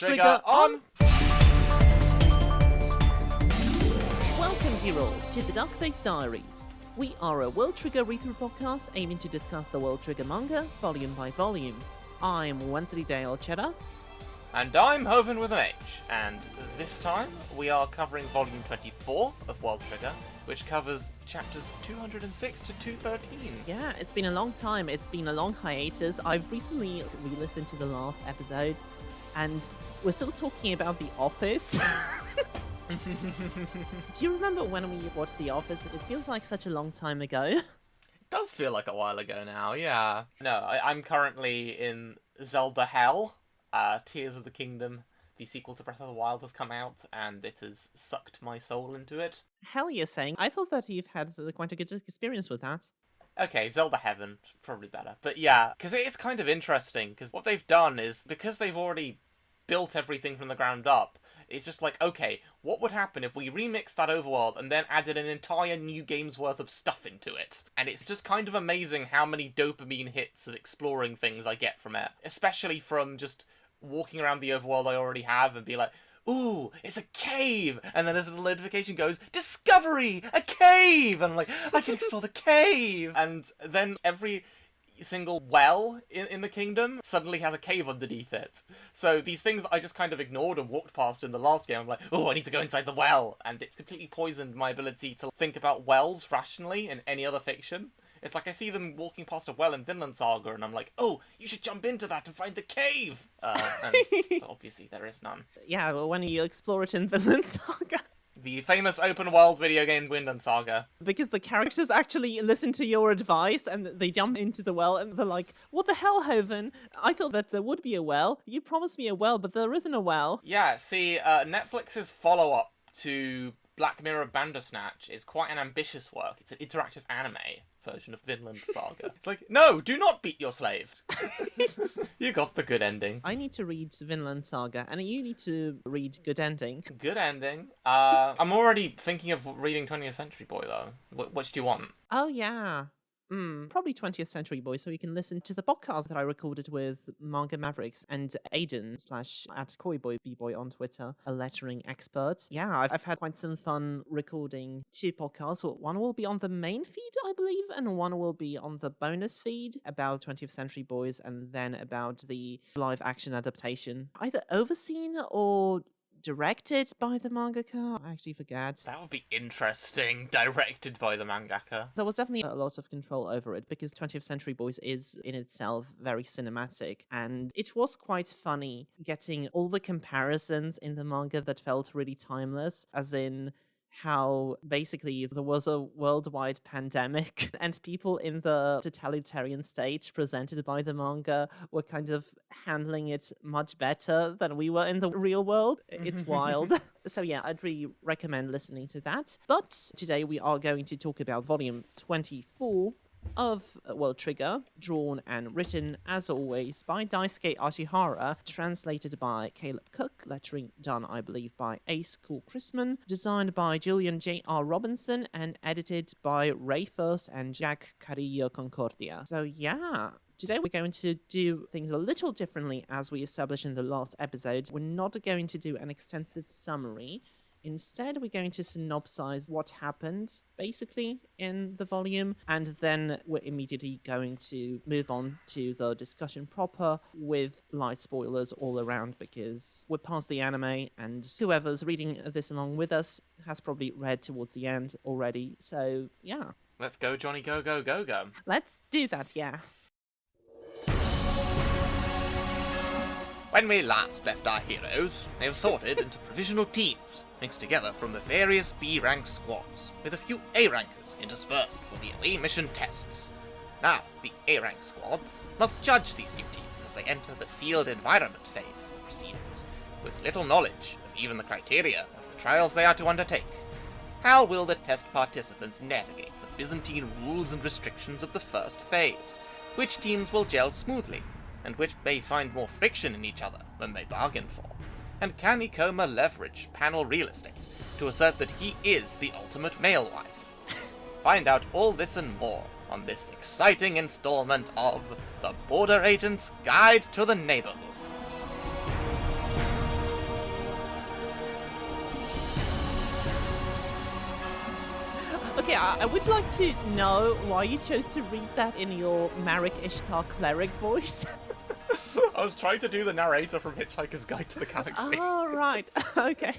Trigger on! Welcome, dear all, to the Duckface Diaries. We are a World Trigger read-through podcast aiming to discuss the World Trigger manga, volume by volume. I'm Wensleydale Cheddar. And I'm Hoven with an H, and this time we are covering volume 24 of World Trigger, which covers chapters 206 to 213. Yeah, it's been a long time. It's been a long hiatus. I've recently re-listened to the last episode, and we're still talking about The Office. Do you remember when we watched The Office? It feels like such a long time ago. It does feel like a while ago now, yeah. No, I'm currently in Zelda Hell. Tears of the Kingdom, the sequel to Breath of the Wild, has come out, and it has sucked my soul into it. Hell, you're saying? I thought that you've had quite a good experience with that. Okay, Zelda Heaven, probably better. But yeah, because it's kind of interesting, because what they've done is, because they've already built everything from the ground up, it's just like, okay, what would happen if we remixed that overworld and then added an entire new game's worth of stuff into it? And it's just kind of amazing how many dopamine hits of exploring things I get from it. Especially from just walking around the overworld I already have and be like, ooh, it's a cave! And then as the notification goes, discovery! A cave! And I'm like, I can explore the cave! And then every single well in the kingdom suddenly has a cave underneath it. So these things that I just kind of ignored and walked past in the last game, I'm like, oh, I need to go inside the well! And it's completely poisoned my ability to think about wells rationally in any other fiction. It's like I see them walking past a well in Vinland Saga, and I'm like, oh, you should jump into that and find the cave! And obviously there is none. Yeah, well, when you explore it in Vinland Saga. The famous open-world video game Vinland Saga. Because the characters actually listen to your advice, and they jump into the well, and they're like, what the hell, Hoven? I thought that there would be a well. You promised me a well, but there isn't a well. Yeah, see, Netflix's follow-up to Black Mirror Bandersnatch is quite an ambitious work. It's an interactive anime version of Vinland Saga. It's like, no, do not beat your slave. You got the good ending. I need to read Vinland Saga, and you need to read Good Ending. Good ending. I'm already thinking of reading 20th Century Boy, though. Which do you want? Oh, yeah. Probably 20th Century Boy, so you can listen to the podcast that I recorded with Manga Mavericks and Aiden / at KoiBoy on Twitter, a lettering expert. Yeah, I've had quite some fun recording 2 podcasts. One will be on the main feed, I believe, and one will be on the bonus feed about 20th Century Boys, and then about the live action adaptation, either overseen or directed by the mangaka? I actually forget. That would be interesting. Directed by the mangaka. There was definitely a lot of control over it, because 20th Century Boys is in itself very cinematic, and it was quite funny getting all the comparisons in the manga that felt really timeless, as in how basically there was a worldwide pandemic and people in the totalitarian state presented by the manga were kind of handling it much better than we were in the real world. It's wild. So yeah, I'd really recommend listening to that. But today we are going to talk about volume 24 of World Trigger, drawn and written, as always, by Daisuke Ashihara, translated by Caleb Cook, lettering done, I believe, by Ace Cool Chrisman, designed by Julian J.R. Robinson, and edited by Ray First and Jack Carillo Concordia. So yeah, today we're going to do things a little differently, as we established in the last episode. We're not going to do an extensive summary. Instead, we're going to synopsize what happened, basically, in the volume, and then we're immediately going to move on to the discussion proper with light spoilers all around, because we're past the anime, and whoever's reading this along with us has probably read towards the end already, so yeah. Let's go, Johnny, go, go, go, go. Let's do that, yeah. When we last left our heroes, they were sorted into provisional teams, mixed together from the various B-rank squads, with a few A-rankers interspersed for the away mission tests. Now, the A-rank squads must judge these new teams as they enter the sealed environment phase of the proceedings, with little knowledge of even the criteria of the trials they are to undertake. How will the test participants navigate the Byzantine rules and restrictions of the first phase? Which teams will gel smoothly, and which may find more friction in each other than they bargained for? And can Ikoma leverage panel real estate to assert that he is the ultimate male wife? Find out all this and more on this exciting installment of The Border Agent's Guide to the Neighborhood. Okay, I would like to know why you chose to read that in your Marek Ishtar cleric voice. I was trying to do the narrator from Hitchhiker's Guide to the Galaxy. Oh, right. Okay.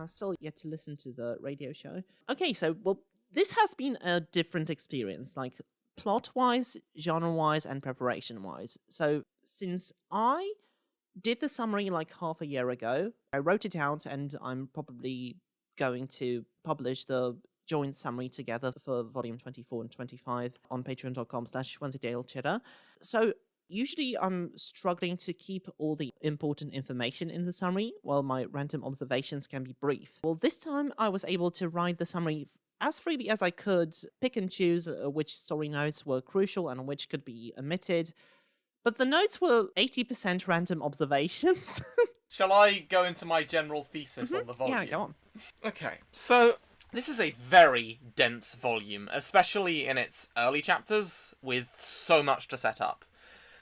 Still yet to listen to the radio show. Okay, so, well, this has been a different experience, like plot-wise, genre-wise, and preparation-wise. So, since I did the summary like half a year ago, I wrote it out, and I'm probably going to publish the joint summary together for volume 24 and 25 on patreon.com/Wensleydale Cheddar. So usually I'm struggling to keep all the important information in the summary, while my random observations can be brief. Well, this time I was able to write the summary as freely as I could, pick and choose which story notes were crucial and which could be omitted. But the notes were 80% random observations. Shall I go into my general thesis on the volume? Yeah, go on. Okay, so this is a very dense volume, especially in its early chapters, with so much to set up.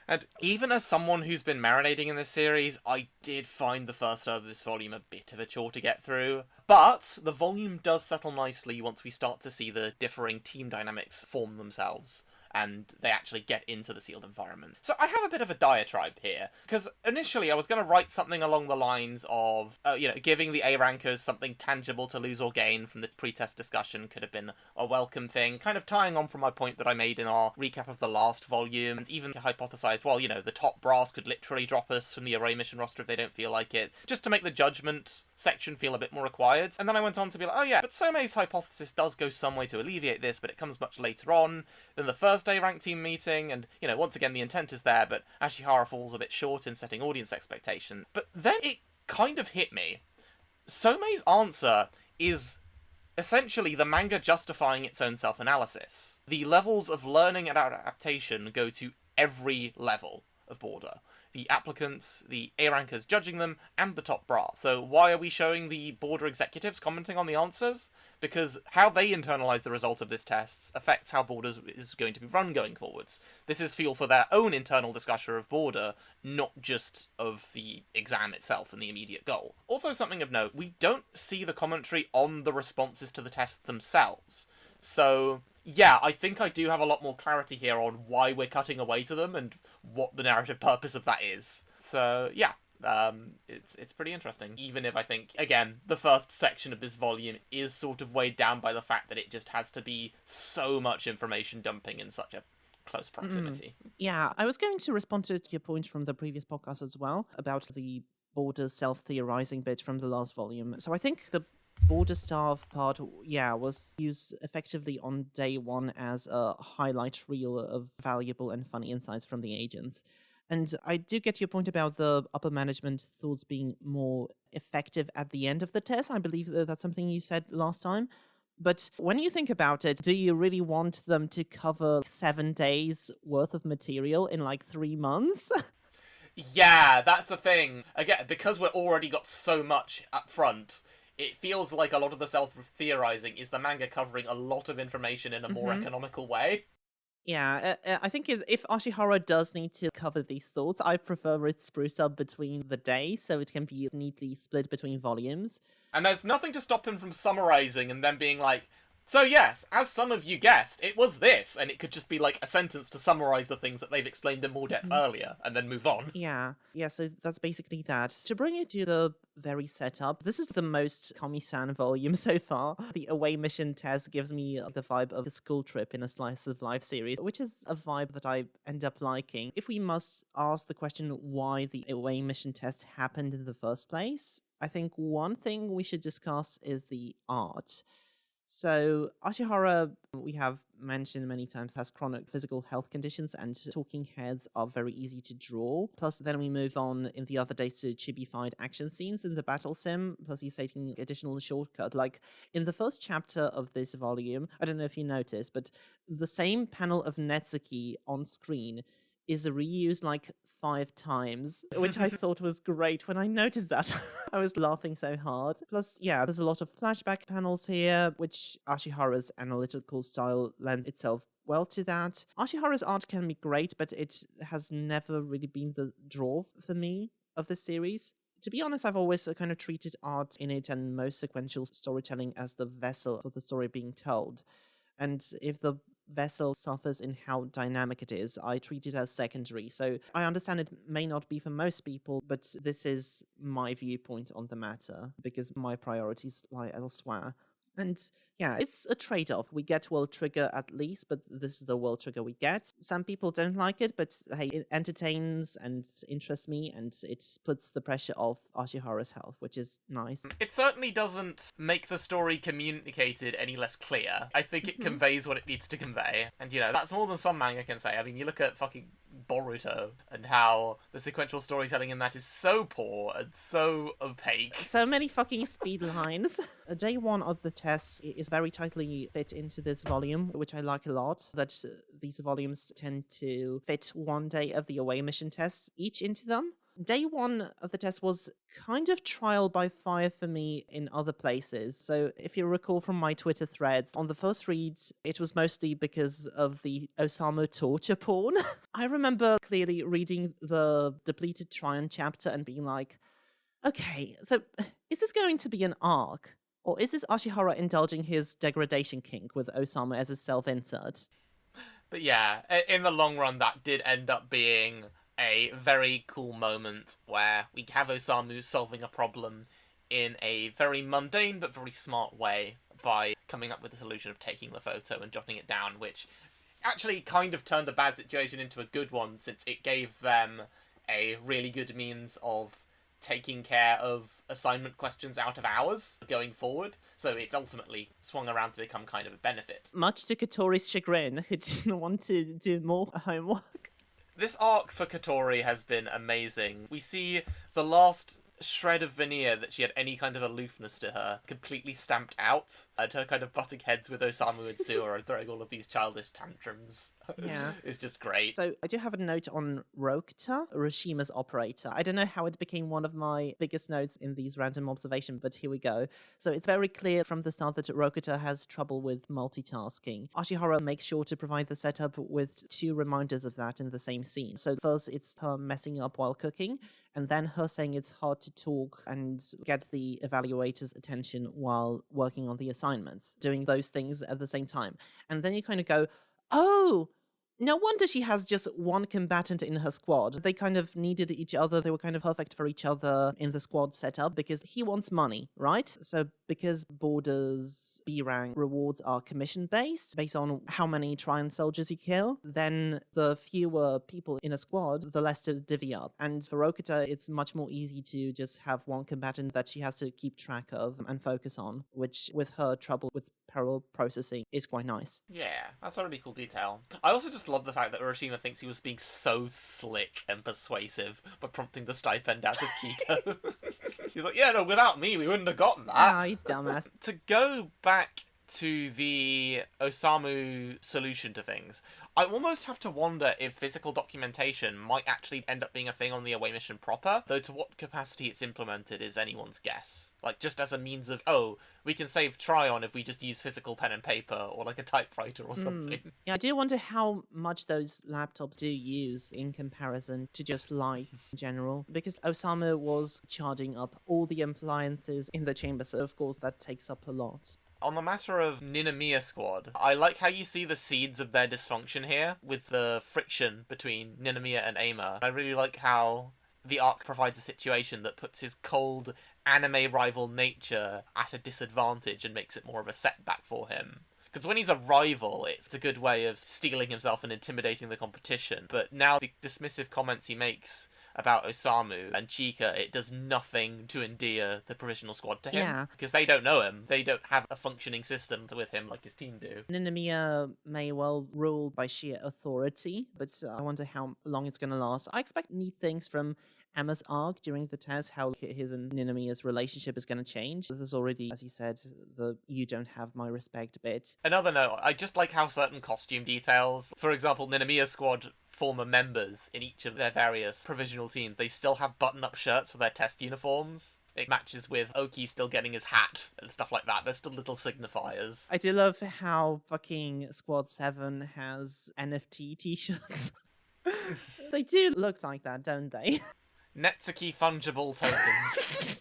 And even as someone who's been marinating in this series, I did find the first third of this volume a bit of a chore to get through. But the volume does settle nicely once we start to see the differing team dynamics form themselves, and they actually get into the sealed environment. So I have a bit of a diatribe here, because initially I was going to write something along the lines of, giving the A-rankers something tangible to lose or gain from the pre-test discussion could have been a welcome thing, kind of tying on from my point that I made in our recap of the last volume, and even hypothesized, well, the top brass could literally drop us from the array mission roster if they don't feel like it, just to make the judgment section feel a bit more required. And then I went on to be like, oh yeah, but Somei's hypothesis does go some way to alleviate this, but it comes much later on than the first A-rank team meeting, and, once again, the intent is there, but Ashihara falls a bit short in setting audience expectation. But then it kind of hit me. Somei's answer is essentially the manga justifying its own self-analysis. The levels of learning and adaptation go to every level of border. The applicants, the A-rankers judging them, and the top brass. So why are we showing the border executives commenting on the answers? Because how they internalise the result of this test affects how border is going to be run going forwards. This is fuel for their own internal discussion of border, not just of the exam itself and the immediate goal. Also, something of note, we don't see the commentary on the responses to the tests themselves. So yeah, I think I do have a lot more clarity here on why we're cutting away to them and what the narrative purpose of that is. So yeah, it's pretty interesting. Even if I think, again, the first section of this volume is sort of weighed down by the fact that it just has to be so much information dumping in such a close proximity. Yeah, I was going to respond to your point from the previous podcast as well about the border self-theorizing bit from the last volume. So I think the border staff part, was used effectively on day one as a highlight reel of valuable and funny insights from the agents. And I do get your point about the upper management thoughts being more effective at the end of the test. I believe that's something you said last time. But when you think about it, do you really want them to cover 7 days worth of material in like 3 months? Yeah, that's the thing. Again, because we're already got so much up front, it feels like a lot of the self-theorizing is the manga covering a lot of information in a more economical way. Yeah, I think if Ashihara does need to cover these thoughts, I prefer it spruce up between the days so it can be neatly split between volumes. And there's nothing to stop him from summarizing and then being like, so yes, as some of you guessed, it was this, and it could just be like a sentence to summarize the things that they've explained in more depth earlier, and then move on. Yeah, so that's basically that. To bring it to the very setup, this is the most Kami-san volume so far. The away mission test gives me the vibe of a school trip in a slice of life series, which is a vibe that I end up liking. If we must ask the question why the away mission test happened in the first place, I think one thing we should discuss is the art. So, Ashihara, we have mentioned many times, has chronic physical health conditions, and talking heads are very easy to draw. Plus, then we move on in the other days to chibi-fied action scenes in the battle sim. Plus, he's taking additional shortcut. Like, in the first chapter of this volume, I don't know if you noticed, but the same panel of Netsuki on screen is reused like 5 times, which I thought was great. When I noticed that, I was laughing so hard. Plus, there's a lot of flashback panels here, which Ashihara's analytical style lends itself well to that. Ashihara's art can be great, but it has never really been the draw for me of the series. To be honest, I've always kind of treated art in it and most sequential storytelling as the vessel for the story being told. And if the vessel suffers in how dynamic it is, I treat it as secondary. So I understand it may not be for most people, but this is my viewpoint on the matter because my priorities lie elsewhere. And yeah, it's a trade off. We get World Trigger at least, but this is the World Trigger we get. Some people don't like it, but hey, it entertains and interests me, and it puts the pressure off Ashihara's health, which is nice. It certainly doesn't make the story communicated any less clear. I think it Mhm. conveys what it needs to convey. And, that's more than some manga can say. I mean, you look at fucking Boruto and how the sequential storytelling in that is so poor and so opaque. So many fucking speed lines. Day one of the test is very tightly fit into this volume, which I like a lot. That these volumes tend to fit one day of the away mission tests each into them. Day one of the test was kind of trial by fire for me in other places. So if you recall from my Twitter threads, on the first read, it was mostly because of the Osamu torture porn. I remember clearly reading the depleted Tryon chapter and being like, okay, so is this going to be an arc? Or is this Ashihara indulging his degradation kink with Osamu as a self-insert? But yeah, in the long run, that did end up being a very cool moment where we have Osamu solving a problem in a very mundane but very smart way by coming up with the solution of taking the photo and jotting it down, which actually kind of turned a bad situation into a good one, since it gave them a really good means of taking care of assignment questions out of hours going forward. So it's ultimately swung around to become kind of a benefit. Much to Katori's chagrin, who didn't want to do more homework. This arc for Katori has been amazing. We see the last shred of veneer that she had any kind of aloofness to her completely stamped out, and her kind of butting heads with Osamu and Suo and throwing all of these childish tantrums. Yeah. Is just great. So I do have a note on Rokta, Urishima's operator. I don't know how it became one of my biggest notes in these random observations, but here we go. So it's very clear from the start that Rokta has trouble with multitasking. Ashihara makes sure to provide the setup with 2 reminders of that in the same scene. So first it's her messing up while cooking, and then her saying it's hard to talk and get the evaluator's attention while working on the assignments, doing those things at the same time. And then you kind of go, oh, no wonder she has just one combatant in her squad. They kind of needed each other. They were kind of perfect for each other in the squad setup because he wants money, right? So because Border's B rank rewards are commission based on how many Tryon soldiers you kill, then the fewer people in a squad, the less to divvy up. And for Rokita, it's much more easy to just have one combatant that she has to keep track of and focus on, which with her trouble with parallel processing is quite nice. Yeah, that's a really cool detail. I also just love the fact that Urashima thinks he was being so slick and persuasive by prompting the stipend out of Keto. He's like, yeah, no, without me, we wouldn't have gotten that. Ah, you dumbass. To go back to the Osamu solution to things, I almost have to wonder if physical documentation might actually end up being a thing on the away mission proper, though to what capacity it's implemented is anyone's guess. Like, just as a means of, we can save Tryon if we just use physical pen and paper, or like a typewriter or something. Yeah, I do wonder how much those laptops do use in comparison to just lights in general, because Osamu was charging up all the appliances in the chamber, so of course that takes up a lot. On the matter of Ninomiya Squad, I like how you see the seeds of their dysfunction here, with the friction between Ninomiya and Ama. I really like how the arc provides a situation that puts his cold anime rival nature at a disadvantage and makes it more of a setback for him. Because when he's a rival, it's a good way of steeling himself and intimidating the competition. But now the dismissive comments he makes about Osamu and Chika, it does nothing to endear the provisional squad to him. Yeah. Because they don't know him. They don't have a functioning system with him like his team do. Ninomiya may well rule by sheer authority, but I wonder how long it's going to last. I expect neat things from Emma's arc during the test, how his and Ninomiya's relationship is going to change. There's already, as you said, the you don't have my respect bit. Another note, I just like how certain costume details, for example, Ninomiya's squad former members in each of their various provisional teams, they still have button-up shirts for their test uniforms. It matches with Oki still getting his hat and stuff like that. There's still little signifiers. I do love how fucking Squad 7 has NFT t-shirts. They do look like that, don't they? Netsuki fungible tokens.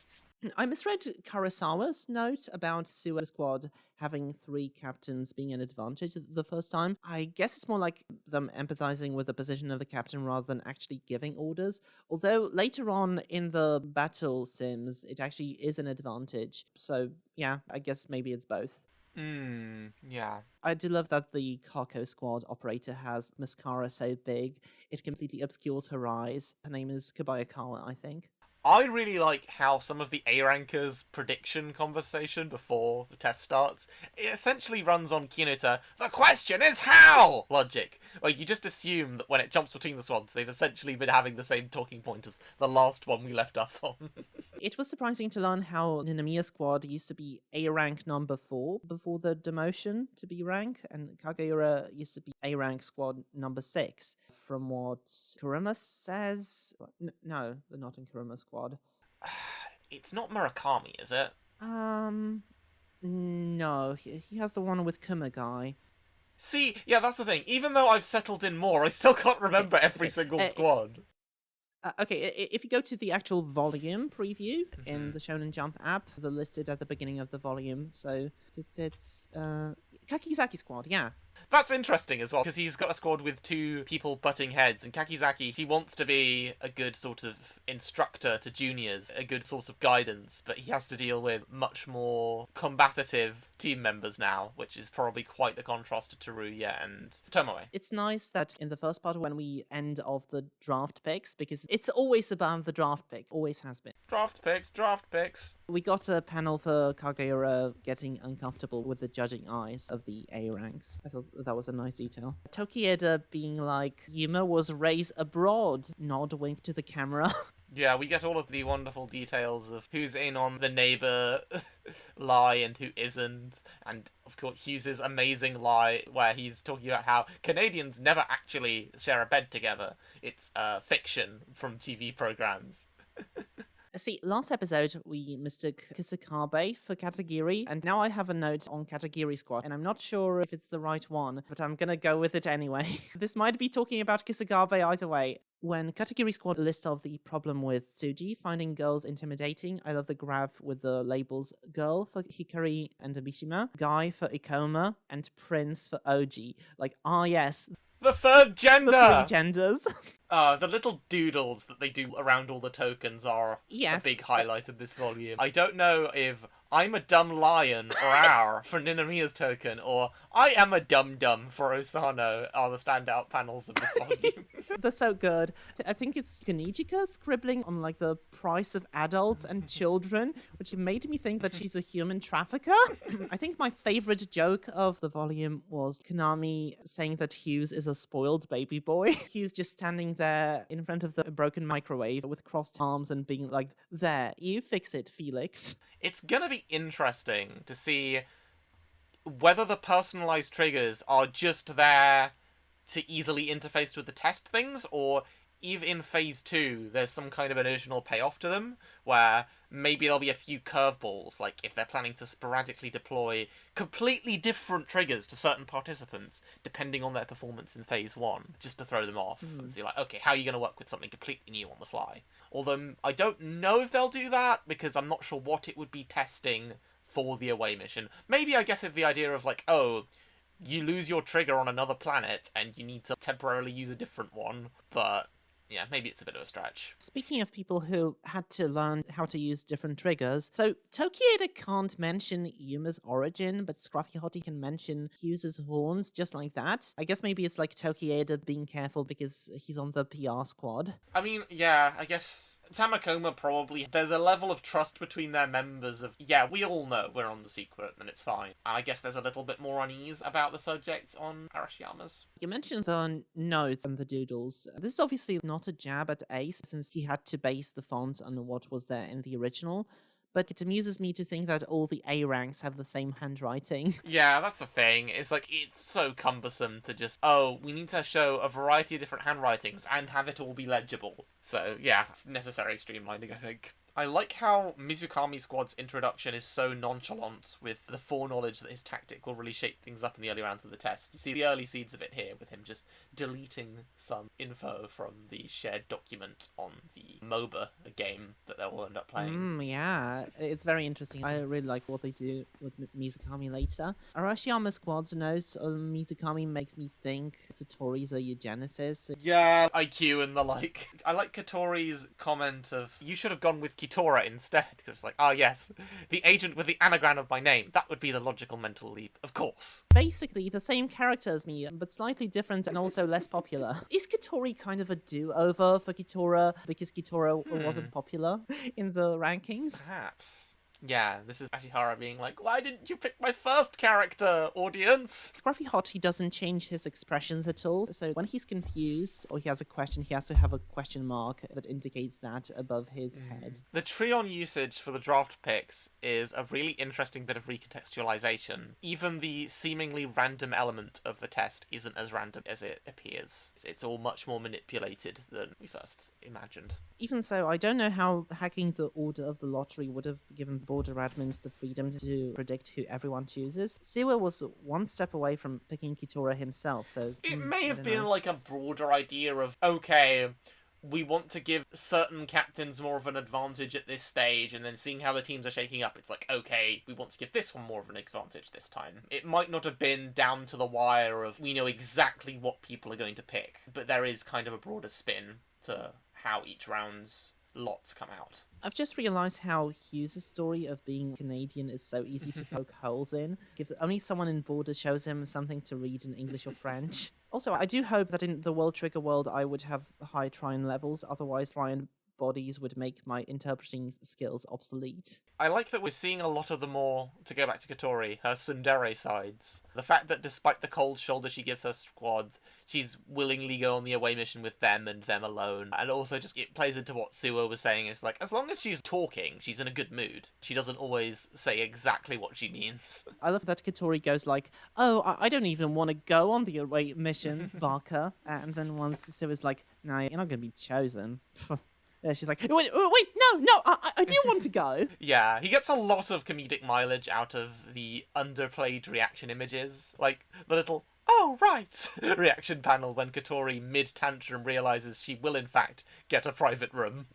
I misread Kurosawa's note about Suicide Squad having 3 captains being an advantage the first time. I guess it's more like them empathizing with the position of the captain rather than actually giving orders. Although later on in the battle sims, it actually is an advantage. So yeah, I guess maybe it's both. Yeah. I do love that the Kako Squad operator has mascara so big, it completely obscures her eyes. Her name is Kabayakawa, I think. I really like how some of the A-Rankers prediction conversation before the test starts, it essentially runs on Kinota, the question is how logic. Like, you just assume that when it jumps between the squads, they've essentially been having the same talking point as the last one we left off on. It was surprising to learn how Ninomiya Squad used to be A rank number 4 before the demotion to B rank, and Kageura used to be A rank squad number 6. From what Kuruma says, no, they're not in Kuruma Squad. It's not Murakami, is it? No, he has the one with Kumagai. See, yeah, that's the thing. Even though I've settled in more, I still can't remember every single squad. Okay, if you go to the actual volume preview in the Shonen Jump app, they're listed at the beginning of the volume. So it's Kakizaki Squad, yeah. That's interesting as well, because he's got a squad with 2 people butting heads, and Kakizaki, he wants to be a good sort of instructor to juniors, a good source of guidance, but he has to deal with much more combative team members now, which is probably quite the contrast to Teruya and Tomoe. It's nice that in the first part when we end of the draft picks, because it's always about the draft pick, always has been. Draft picks. We got a panel for Kageura getting uncomfortable with the judging eyes of the A ranks. I thought that was a nice detail. Tokieda being like, Yuma was raised abroad, nod wink to the camera. Yeah, we get all of the wonderful details of who's in on the neighbour lie and who isn't, and of course Hughes' amazing lie where he's talking about how Canadians never actually share a bed together. It's fiction from TV programs. See, last episode we mistook Kisakabe for Katagiri, and now I have a note on Katagiri Squad, and I'm not sure if it's the right one, but I'm gonna go with it anyway. This might be talking about Kisakabe either way. When Katagiri Squad lists of the problem with Tsuji finding girls intimidating, I love the graph with the labels girl for Hikari and Mishima, guy for Ikoma, and prince for Oji. Like, yes. The third gender! The 3 genders. The little doodles that they do around all the tokens are a big highlight of this volume. I don't know if I'm a dumb lion or our for Ninomiya's token, or I am a dum-dum for Osano are the standout panels of this volume. They're so good. I think it's Kanijika scribbling on like the price of adults and children, which made me think that she's a human trafficker. I think my favorite joke of the volume was Konami saying that Hughes is a spoiled baby boy. Hughes just standing there in front of the broken microwave with crossed arms and being like, there, you fix it, Felix. It's gonna be interesting to see whether the personalized triggers are just there to easily interface with the test things, or if in phase 2 there's some kind of an additional payoff to them, where maybe there'll be a few curveballs, like if they're planning to sporadically deploy completely different triggers to certain participants, depending on their performance in phase 1, just to throw them off, and see like, okay, how are you going to work with something completely new on the fly? Although, I don't know if they'll do that, because I'm not sure what it would be testing for the away mission. Maybe, I guess, if the idea of like, oh, you lose your trigger on another planet, and you need to temporarily use a different one, but yeah, maybe it's a bit of a stretch. Speaking of people who had to learn how to use different triggers, so Tokieda can't mention Yuma's origin, but Scruffy Hottie can mention Hughes' horns just like that. I guess maybe it's like Tokieda being careful because he's on the PR squad. I mean, yeah, I guess Tamakoma probably, there's a level of trust between their members of, yeah, we all know we're on the secret and it's fine. And I guess there's a little bit more unease about the subject on Arashiyama's. You mentioned the notes and the doodles. This is obviously not a jab at Ace, since he had to base the fonts on what was there in the original. But it amuses me to think that all the A ranks have the same handwriting. Yeah, that's the thing. It's like, it's so cumbersome to just, oh, we need to show a variety of different handwritings and have it all be legible. So, yeah, it's necessary streamlining, I think. I like how Mizukami Squad's introduction is so nonchalant, with the foreknowledge that his tactic will really shape things up in the early rounds of the test. You see the early seeds of it here, with him just deleting some info from the shared document on the MOBA, the game that they'll end up playing. Yeah, it's very interesting. I really like what they do with Mizukami later. Arashiyama Squad's notes on Mizukami makes me think Satori's a eugenicist. Yeah, IQ and the like. I like Katori's comment of, you should have gone with Kitora instead. Because it's like, ah yes, the agent with the anagram of my name. That would be the logical mental leap, of course. Basically, the same character as me, but slightly different and also less popular. Is Kitori kind of a do-over for Kitora because Kitora wasn't popular in the rankings? Perhaps. Yeah, this is Ashihara being like, why didn't you pick my first character, audience? Scruffy Hot, he doesn't change his expressions at all. So when he's confused or he has a question, he has to have a question mark that indicates that above his head. The Treon usage for the draft picks is a really interesting bit of recontextualization. Even the seemingly random element of the test isn't as random as it appears. It's all much more manipulated than we first imagined. Even so, I don't know how hacking the order of the lottery would have given border admins the freedom to predict who everyone chooses. Siwa was one step away from picking Kitora himself, so... It may have been know. like a broader idea of, okay, we want to give certain captains more of an advantage at this stage, and then seeing how the teams are shaking up, it's like, okay, we want to give this one more of an advantage this time. It might not have been down to the wire of, we know exactly what people are going to pick, but there is kind of a broader spin to how each round's lots come out. I've just realised how Hughes' story of being Canadian is so easy to poke holes in. If only someone in Border shows him something to read in English or French. Also, I do hope that in the World Trigger world I would have high Trine levels, otherwise Trine bodies would make my interpreting skills obsolete. I like that we're seeing a lot of the more, to go back to Katori, her tsundere sides. The fact that despite the cold shoulder she gives her squad, she's willingly go on the away mission with them and them alone. And also just, it plays into what Suo was saying, is like, as long as she's talking, she's in a good mood. She doesn't always say exactly what she means. I love that Katori goes like, oh, I don't even want to go on the away mission, Barker. And then once Suo's like, no, you're not going to be chosen. She's like, wait, no, I do want to go. Yeah, he gets a lot of comedic mileage out of the underplayed reaction images. Like, the little, oh, right, reaction panel when Katori, mid-tantrum, realizes she will, in fact, get a private room.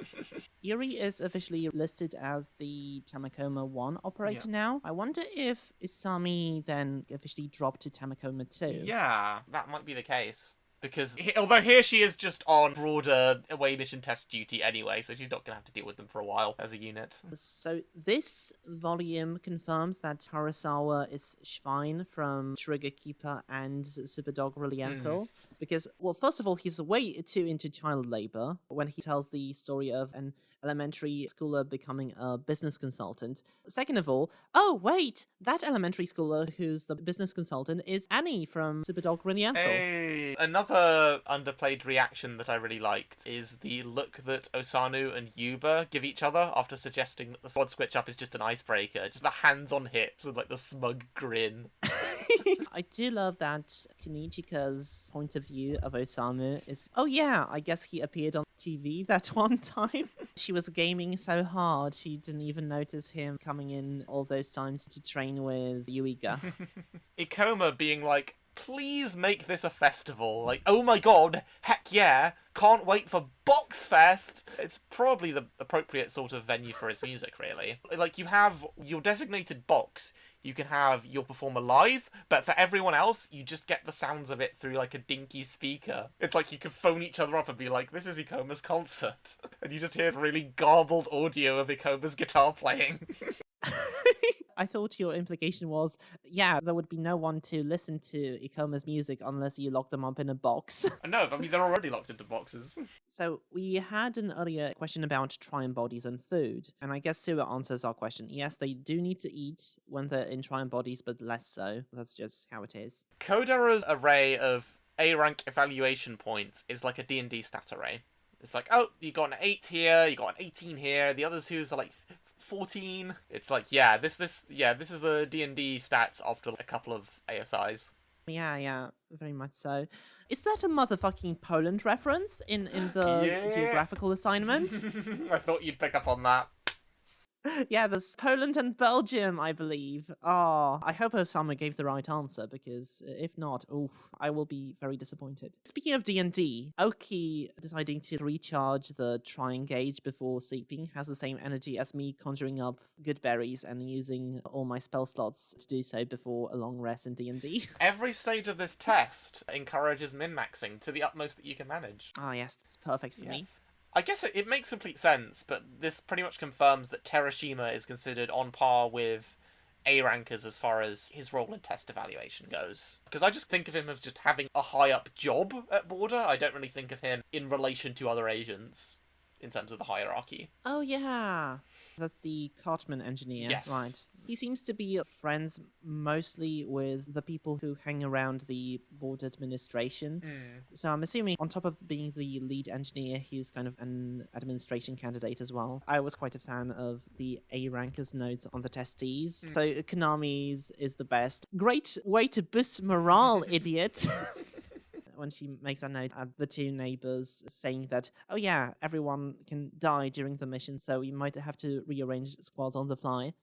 Yuri is officially listed as the Tamakoma 1 operator now. I wonder if Isami then officially dropped to Tamakoma 2. Yeah, that might be the case. Because, although here she is just on broader away mission test duty anyway, so she's not going to have to deal with them for a while as a unit. So this volume confirms that Harasawa is Schwein from Trigger Keeper and Superdog Relienko. Because, well, first of all, he's way too into child labor when he tells the story of an elementary schooler becoming a business consultant. Second of all, oh wait, that elementary schooler who's the business consultant is Annie from Superdog Relienko. Hey, another underplayed reaction that I really liked is the look that Osanu and Yuba give each other after suggesting that the squad switch up is just an icebreaker. Just the hands on hips and like the smug grin. I do love that Kunichika's point of view of Osamu is, oh yeah, I guess he appeared on TV that one time. She was gaming so hard, she didn't even notice him coming in all those times to train with Yuiga. Ikoma being like, please make this a festival. Like, oh my god, heck yeah, can't wait for Box Fest. It's probably the appropriate sort of venue for his music, really. Like, you have your designated box, you can have your performer live, but for everyone else, you just get the sounds of it through, like, a dinky speaker. It's like you can phone each other up and be like, this is Ikoma's concert. And you just hear really garbled audio of Ikoma's guitar playing. I thought your implication was, yeah, there would be no one to listen to Ikoma's music unless you lock them up in a box. No, I mean, they're already locked into boxes. So we had an earlier question about Triumph bodies and food, and I guess Sua answers our question. Yes, they do need to eat when they're in Triumph bodies, but less so. That's just how it is. Kodara's array of A-rank evaluation points is like a D&D stat array. It's like, oh, you got an 8 here, you got an 18 here, the others who's are like 14. It's like, yeah, this is the D&D stats after a couple of ASIs. Yeah, very much so. Is that a motherfucking Poland reference in the geographical assignment? I thought you'd pick up on that. Yeah, there's Poland and Belgium, I believe. Oh, I hope Osama gave the right answer because if not, oof, I will be very disappointed. Speaking of D&D, Oki deciding to recharge the tri-engage before sleeping has the same energy as me conjuring up good berries and using all my spell slots to do so before a long rest in D&D. Every stage of this test encourages min-maxing to the utmost that you can manage. Ah, yes, that's perfect for me. Yes. I guess it makes complete sense, but this pretty much confirms that Terashima is considered on par with A rankers as far as his role in test evaluation goes. Because I just think of him as just having a high up job at Border. I don't really think of him in relation to other agents in terms of the hierarchy. Oh, yeah. That's the Cartman engineer, Yes. right? He seems to be friends mostly with the people who hang around the board administration. So I'm assuming on top of being the lead engineer, he's kind of an administration candidate as well. I was quite a fan of the A rankers notes on the testees. So Konami's is the best. Great way to boost morale, idiot. When she makes a note at the two neighbors saying that, oh yeah, everyone can die during the mission, so we might have to rearrange squads on the fly.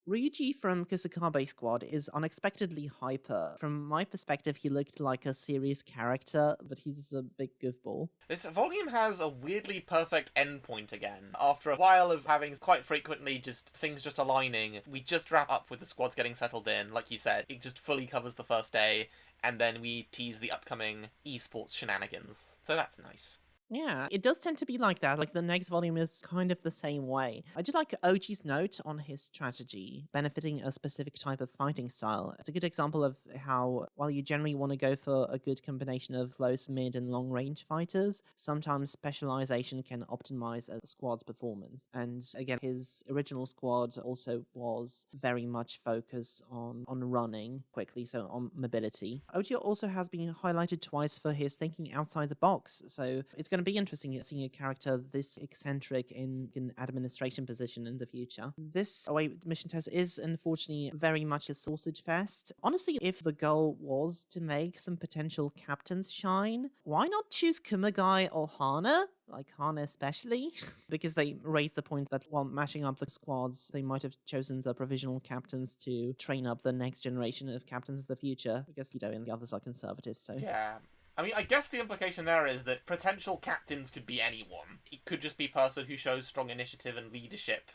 Ryuji from Kusakabe Squad is unexpectedly hyper. From my perspective, he looked like a serious character, but he's a big goofball. This volume has a weirdly perfect endpoint again. After a while of having quite frequently just things just aligning, we just wrap up with the squads getting settled in. Like you said, it just fully covers the first day, and then we tease the upcoming esports shenanigans. So that's nice. Yeah, it does tend to be like that. Like the next volume is kind of the same way. I do like Oji's note on his strategy, benefiting a specific type of fighting style. It's a good example of how, while you generally want to go for a good combination of close, mid, and long range fighters, sometimes specialization can optimize a squad's performance. And again, his original squad also was very much focused on running quickly, so on mobility. Oji also has been highlighted twice for his thinking outside the box, so it's going to be interesting seeing a character this eccentric in an administration position in the future. This away mission test is unfortunately very much a sausage fest. Honestly, if the goal was to make some potential captains shine, why not choose Kumagai or Hana? Like Hana especially, because they raised the point that while mashing up the squads, they might have chosen the provisional captains to train up the next generation of captains of the future. I guess Guido and the others are conservative, so... Yeah. I mean, I guess the implication there is that potential captains could be anyone. It could just be a person who shows strong initiative and leadership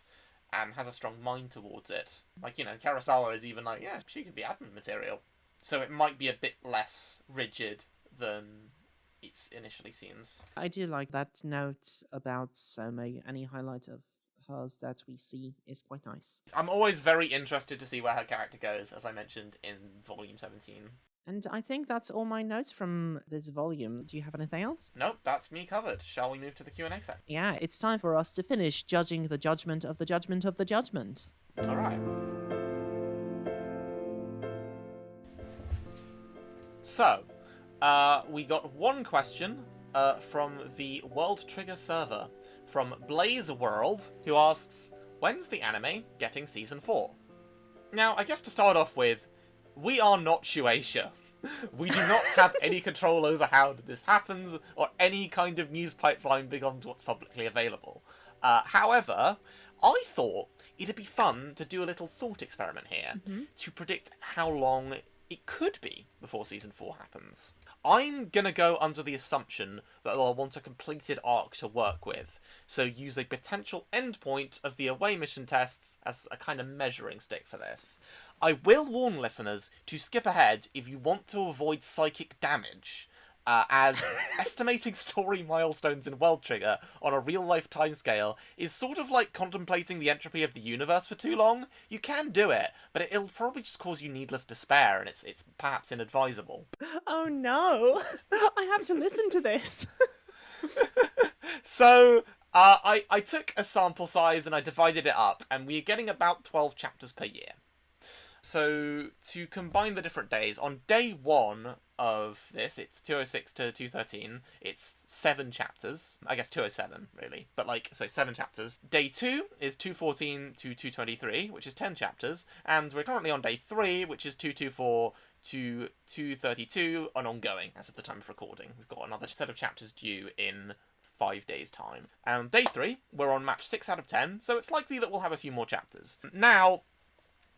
and has a strong mind towards it. Like, you know, Karasawa is even like, yeah, she could be admin material. So it might be a bit less rigid than it initially seems. I do like that note about Some. Any highlight of hers that we see is quite nice. I'm always very interested to see where her character goes, as I mentioned in Volume 17. And I think that's all my notes from this volume. Do you have anything else? Nope, that's me covered. Shall we move to the Q&A section? Yeah, it's time for us to finish judging the judgment of the judgment of the judgment. Alright. So, we got one question from the World Trigger server from Blaze World, who asks, when's the anime getting Season 4? Now, I guess to start off with, we are not Shueisha. We do not have any control over how this happens, or any kind of news pipeline beyond what's publicly available. However, I thought it'd be fun to do a little thought experiment here, to predict how long it could be before Season 4 happens. I'm gonna go under the assumption that I'll want a completed arc to work with, so use a potential endpoint of the away mission tests as a kind of measuring stick for this. I will warn listeners to skip ahead if you want to avoid psychic damage, as estimating story milestones in World Trigger on a real-life timescale is sort of like contemplating the entropy of the universe for too long. You can do it, but it'll probably just cause you needless despair, and it's perhaps inadvisable. Oh no! I have to listen to this! So, I took a sample size and I divided it up, and we're getting about 12 chapters per year. So, to combine the different days, on day 1 of this, it's 206 to 213, it's 7 chapters. I guess 207, really. But, so 7 chapters. Day 2 is 214 to 223, which is 10 chapters. And we're currently on day 3, which is 224 to 232, and ongoing, as of the time of recording. We've got another set of chapters due in 5 days' time. And day 3, we're on match 6 out of 10, so it's likely that we'll have a few more chapters. Now,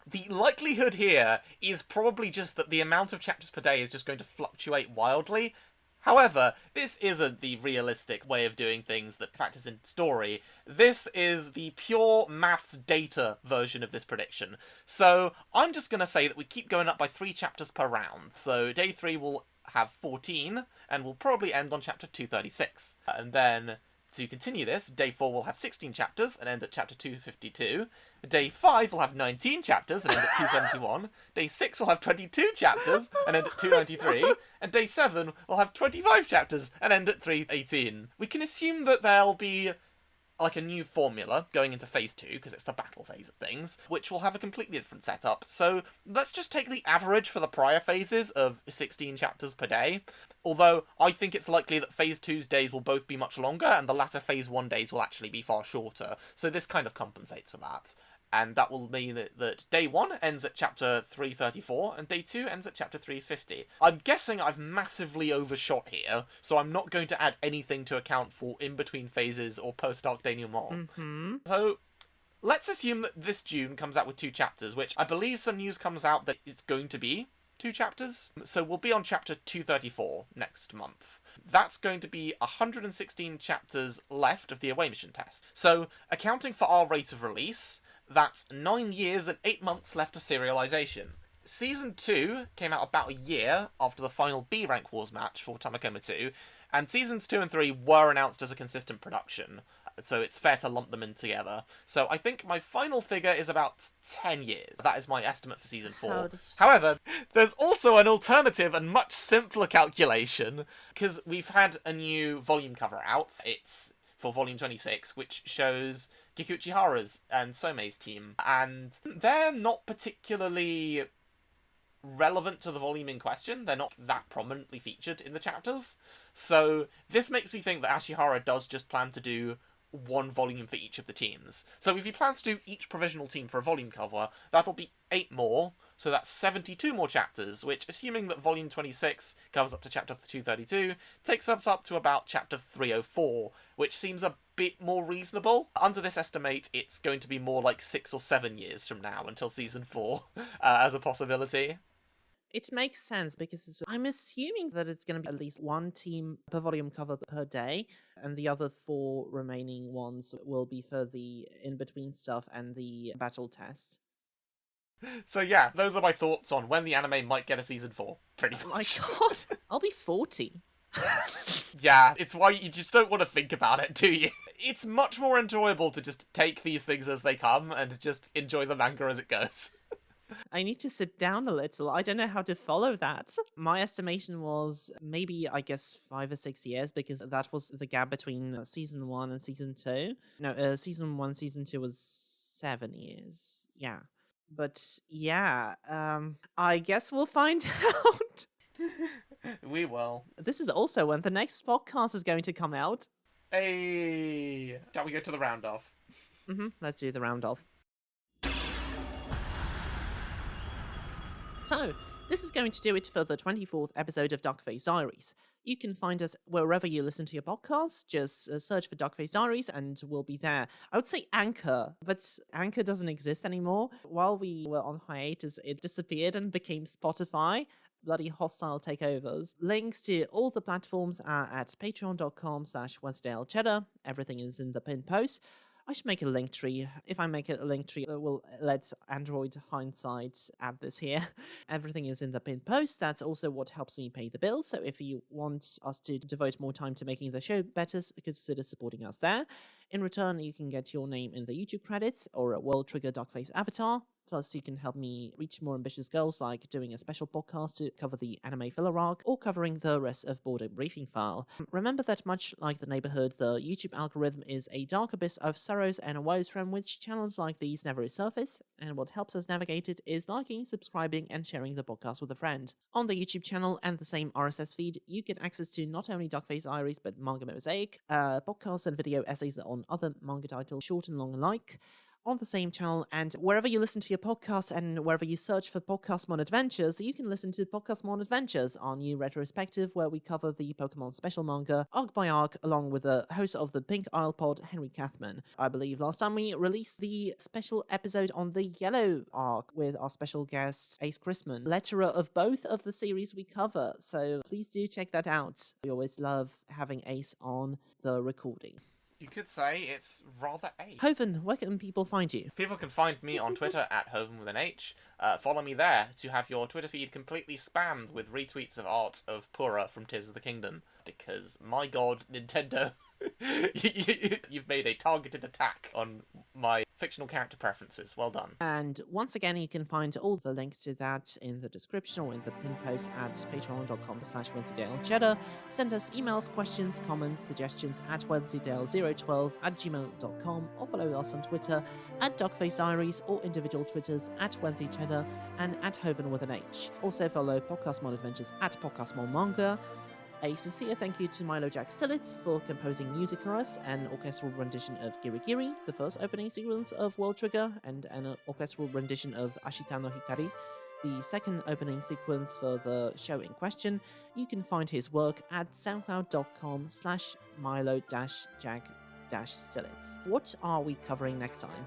the likelihood here is probably just that the amount of chapters per day is just going to fluctuate wildly. However, this isn't the realistic way of doing things that factors in story. This is the pure maths data version of this prediction. So I'm just going to say that we keep going up by 3 chapters per round. So day 3 will have 14, and we'll probably end on chapter 236. And then, to continue this, day 4 will have 16 chapters and end at chapter 252. Day 5 will have 19 chapters and end at 271. Day 6 will have 22 chapters and end at 293. And day 7 will have 25 chapters and end at 318. We can assume that there'll be like a new formula going into phase 2, because it's the battle phase of things, which will have a completely different setup. So let's just take the average for the prior phases of 16 chapters per day. Although I think it's likely that phase 2's days will both be much longer, and the latter phase 1 days will actually be far shorter. So this kind of compensates for that. And that will mean that day 1 ends at chapter 334, and day 2 ends at chapter 350. I'm guessing I've massively overshot here, so I'm not going to add anything to account for in-between phases or post-arc denouement. So let's assume that this June comes out with 2 chapters, which I believe some news comes out that it's going to be 2 chapters. So we'll be on chapter 234 next month. That's going to be 116 chapters left of the away mission test. So, accounting for our rate of release, that's 9 years and 8 months left of serialization. Season 2 came out about a year after the final B rank wars match for Tamakoma 2, and seasons 2 and 3 were announced as a consistent production, so it's fair to lump them in together. So I think my final figure is about 10 years. That is my estimate for season 4. However, there's also an alternative and much simpler calculation, because we've had a new volume cover out. It's for volume 26, which shows Kikuchihara's and Somei's team, and they're not particularly relevant to the volume in question. They're not that prominently featured in the chapters. So this makes me think that Ashihara does just plan to do 1 volume for each of the teams. So if he plans to do each provisional team for a volume cover, that'll be 8 more, so that's 72 more chapters, which, assuming that volume 26 covers up to chapter 232, takes us up to about chapter 304, which seems a bit more reasonable. Under this estimate, it's going to be more like 6 or 7 years from now until season 4, as a possibility. It makes sense because I'm assuming that it's going to be at least 1 team per volume cover per day, and the other 4 remaining ones will be for the in-between stuff and the battle test. So yeah, those are my thoughts on when the anime might get a season 4, pretty much. Oh my god, I'll be 40. Yeah, it's why you just don't want to think about it, do you? It's much more enjoyable to just take these things as they come and just enjoy the manga as it goes. I need to sit down a little. I don't know how to follow that. My estimation was maybe, I guess, 5 or 6 years, because that was the gap between season 1 and season 2. No, season 1, season 2 was 7 years. Yeah. But yeah, I guess we'll find out. We will. This is also when the next podcast is going to come out. Hey, shall we go to the round off? Let's do the round off. So, this is going to do it for the 24th episode of Duckface Diaries. You can find us wherever you listen to your podcasts. Just search for Duckface Diaries and we'll be there. I would say Anchor, but Anchor doesn't exist anymore. While we were on hiatus, it disappeared and became Spotify. Bloody hostile takeovers. Links to all the platforms are at patreon.com/Wensleydale Cheddar. Everything is in the pinned post. I should make a link tree. If I make a link tree, we'll let Android Hindsight add this here. Everything is in the pinned post. That's also what helps me pay the bills. So if you want us to devote more time to making the show better, consider supporting us there. In return, you can get your name in the YouTube credits or a World Trigger Duckface avatar. Plus, you can help me reach more ambitious goals like doing a special podcast to cover the anime filler arc or covering the rest of Boredom Briefing File. Remember that much like the neighborhood, the YouTube algorithm is a dark abyss of sorrows and woes from which channels like these never surface, and what helps us navigate it is liking, subscribing, and sharing the podcast with a friend. On the YouTube channel and the same RSS feed, you get access to not only Duckface Diaries but Manga Mosaic, podcasts and video essays on other manga titles, short and long alike, on the same channel, and wherever you listen to your podcasts and wherever you search for Pokemon Adventures, you can listen to Pokemon Adventures, our new retrospective where we cover the Pokemon special manga arc by arc, along with the host of the Pink Isle Pod, Henry Kathman. I believe last time we released the special episode on the Yellow arc with our special guest Ace Chrisman, letterer of both of the series we cover, so please do check that out. We always love having Ace on the recording. You could say it's rather ace. Hoven, where can people find you? People can find me on Twitter at Hoven with an H. Follow me there to have your Twitter feed completely spammed with retweets of art of Pura from Tears of the Kingdom. Because, my god, Nintendo, you've made a targeted attack on my fictional character preferences. Well done. And once again, you can find all the links to that in the description or in the pin post at patreon.com/Wensleydale Cheddar. Send us emails, questions, comments, suggestions at Wensleydale012@gmail.com, or follow us on Twitter at Duckface Diaries or individual Twitters at Wednesday Cheddar and at Hoven with an H. Also follow Pokemon Adventures at Pokemon Manga. A sincere thank you to Milo Jack Stillitz for composing music for us, an orchestral rendition of Giri Giri, the first opening sequence of World Trigger, and an orchestral rendition of Ashita no Hikari, the second opening sequence for the show in question. You can find his work at soundcloud.com/Milo-Jack-Stillitz. What are we covering next time?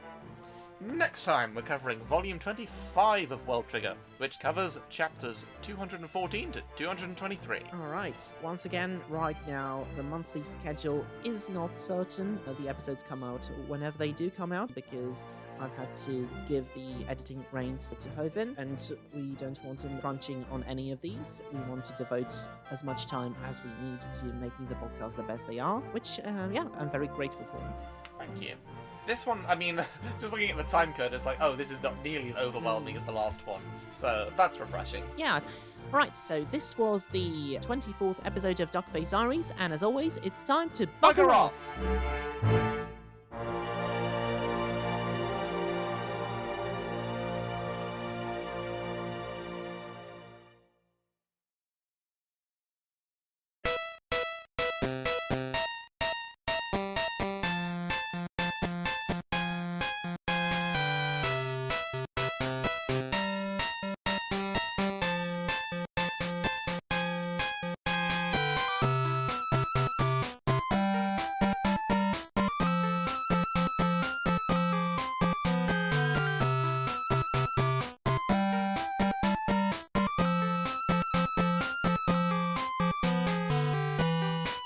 Next time, we're covering Volume 25 of World Trigger, which covers chapters 214 to 223. Alright, once again, right now, the monthly schedule is not certain. The episodes come out whenever they do come out, because I've had to give the editing reins to Hoven, and we don't want him crunching on any of these. We want to devote as much time as we need to making the podcast the best they are, which, I'm very grateful for. Thank you. This one, I mean, just looking at the time code, it's like, oh, this is not nearly as overwhelming as the last one. So that's refreshing. Yeah. Right, so this was the 24th episode of Duckface Diaries, and as always, it's time to bugger off!